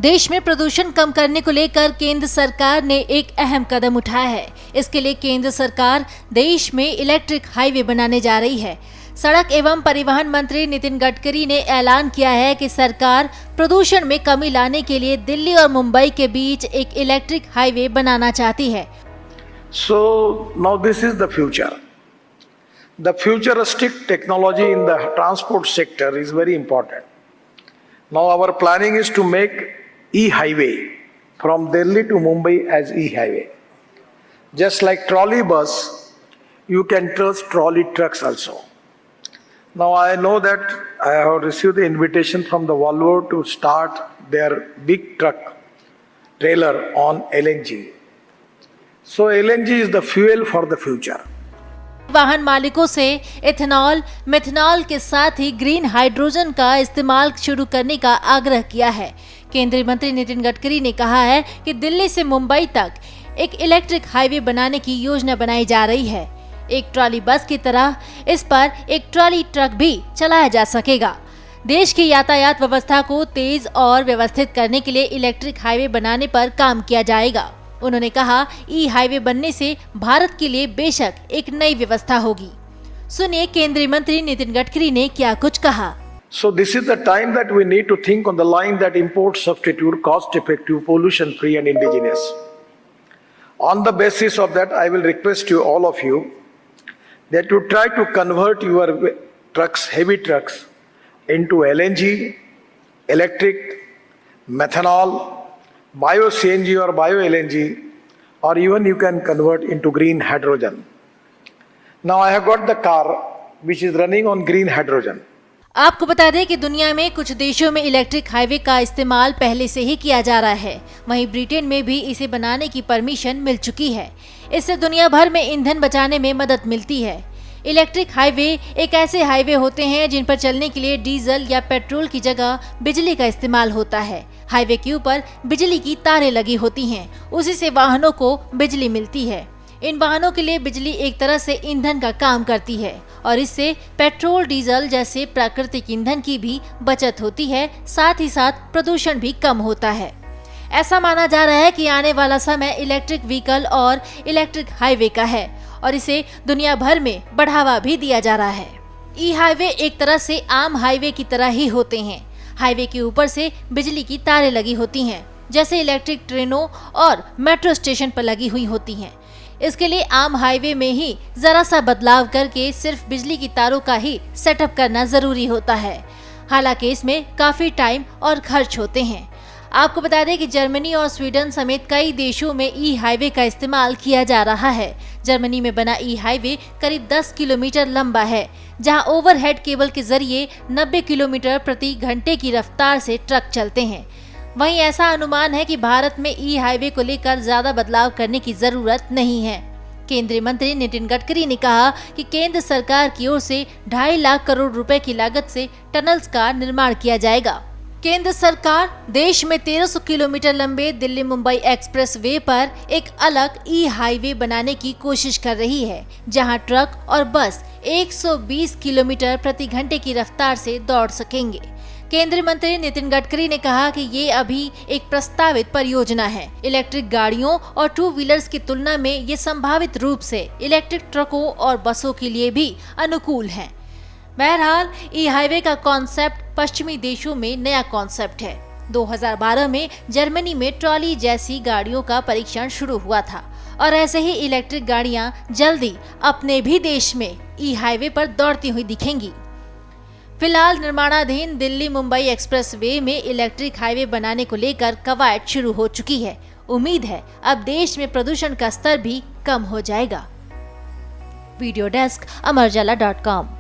देश में प्रदूषण कम करने को लेकर केंद्र सरकार ने एक अहम कदम उठाया है। इसके लिए केंद्र सरकार देश में इलेक्ट्रिक हाईवे बनाने जा रही है। सड़क एवं परिवहन मंत्री नितिन गडकरी ने ऐलान किया है कि सरकार प्रदूषण में कमी लाने के लिए दिल्ली और मुंबई के बीच एक इलेक्ट्रिक हाईवे बनाना चाहती है। So now this is the future. The futuristic technology in the transport sector is very important. Now our planning is to make e-highway from Delhi to Mumbai as e-highway. Just like trolley bus, you can trust trolley trucks also. Now I know that I have received the invitation from the Volvo to start their big truck trailer on LNG. So LNG is the fuel for the future. वाहन मालिकों से ethanol, methanol के साथ ही green hydrogen का इस्तेमाल शुरू करने का आग्रह किया है। केंद्रीय मंत्री नितिन गडकरी ने कहा है कि दिल्ली से मुंबई तक एक इलेक्ट्रिक हाईवे बनाने की योजना बनाई जा रही है। एक ट्रॉली बस की तरह इस पर एक ट्रॉली ट्रक भी चलाया जा सकेगा। देश की यातायात व्यवस्था को तेज और व्यवस्थित करने के लिए इलेक्ट्रिक हाईवे बनाने पर काम किया जाएगा। उन्होंने कहा, ई हाईवे बनने से भारत के लिए बेशक एक नई व्यवस्था होगी। सुनिए केंद्रीय मंत्री नितिन गडकरी ने क्या कुछ कहा। So this is the time that we need to think on the line that import substitute, cost effective, pollution free and indigenous. On the basis of that, I will request you, all of you, that you try to convert your trucks, heavy trucks, into LNG, electric, methanol, bio CNG or bio LNG, or even you can convert into green hydrogen. Now I have got the car which is running on green hydrogen. आपको बता दें कि दुनिया में कुछ देशों में electric highway का इस्तेमाल पहले से ही किया जा रहा है। वहीं ब्रिटेन में भी इसे बनाने की परमिशन मिल चुकी है। इससे दुनिया भर में ईंधन बचाने में मदद मिलती है। इलेक्ट्रिक हाईवे एक ऐसे हाईवे होते हैं जिन पर चलने के लिए डीजल या पेट्रोल की जगह बिजली का इस्तेमाल होता है। हाईवे के ऊपर बिजली की तारें लगी होती हैं, उसी से वाहनों को बिजली मिलती है। इन वाहनों के लिए बिजली एक तरह से ईंधन का काम करती है और इससे पेट्रोल, डीजल जैसे प्राकृतिक ईंधन की भी बचत होती है, साथ ही साथ प्रदूषण भी कम होता है। ऐसा माना जा रहा है कि आने वाला समय इलेक्ट्रिक व्हीकल और इलेक्ट्रिक हाईवे का है और इसे दुनिया भर में बढ़ावा भी दिया जा रहा है। ई हाईवे एक तरह से आम हाईवे की तरह ही होते हैं। हाईवे के ऊपर से बिजली की तारें लगी होती हैं, जैसे इलेक्ट्रिक ट्रेनों और मेट्रो स्टेशन पर लगी हुई होती हैं। इसके लिए आम हाईवे में ही जरा सा बदलाव करके सिर्फ बिजली की तारों का ही सेटअप करना जरूरी होता है। हालांकि इसमें काफी टाइम और खर्च होते हैं। आपको बता दें कि जर्मनी और स्वीडन समेत कई देशों में ई हाईवे का इस्तेमाल किया जा रहा है। जर्मनी में बना ई हाईवे करीब 10 किलोमीटर लंबा है, जहां ओवरहेड केबल के जरिए 90 किलोमीटर प्रति घंटे की रफ्तार से ट्रक चलते हैं। वहीं ऐसा अनुमान है कि भारत में ई हाईवे को लेकर ज्यादा बदलाव करने की जरूरत नहीं है। केंद्रीय मंत्री नितिन गडकरी ने कहा कि केंद्र सरकार की ओर से 2.5 लाख करोड़ रुपए की लागत से टनल्स का निर्माण किया जाएगा। केंद्र सरकार देश में 1300 किलोमीटर लंबे दिल्ली मुंबई एक्सप्रेस वे पर एक अलग ई हाईवे बनाने की कोशिश कर रही है, जहां ट्रक और बस 120 किलोमीटर प्रति घंटे की रफ्तार से दौड़ सकेंगे। केंद्रीय मंत्री नितिन गडकरी ने कहा कि ये अभी एक प्रस्तावित परियोजना है। इलेक्ट्रिक गाड़ियों और 2 व्हीलर्स की तुलना में ये संभावित रूप से इलेक्ट्रिक ट्रकों और बसों के लिए भी अनुकूल है। बहरहाल ई हाईवे का कॉन्सेप्ट पश्चिमी देशों में नया कॉन्सेप्ट है। 2012 में जर्मनी में ट्रॉली जैसी गाड़ियों का परीक्षण शुरू हुआ था और ऐसे ही इलेक्ट्रिक गाड़ियां जल्दी अपने भी देश में ई हाईवे पर दौड़ती हुई दिखेंगी। फिलहाल निर्माणाधीन दिल्ली मुंबई एक्सप्रेस वे में इलेक्ट्रिक हाईवे बनाने को लेकर कवायद शुरू हो चुकी है। उम्मीद है अब देश में प्रदूषण का स्तर भी कम हो जाएगा। Video desk amarujala.com।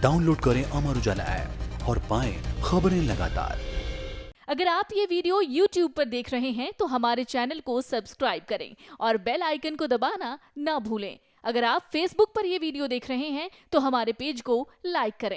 डाउनलोड करें अमर उजाला ऐप और पाएं खबरें लगातार। अगर आप ये वीडियो YouTube पर देख रहे हैं तो हमारे चैनल को सब्सक्राइब करें और बेल आइकन को दबाना ना भूलें। अगर आप Facebook पर ये वीडियो देख रहे हैं तो हमारे पेज को लाइक करें।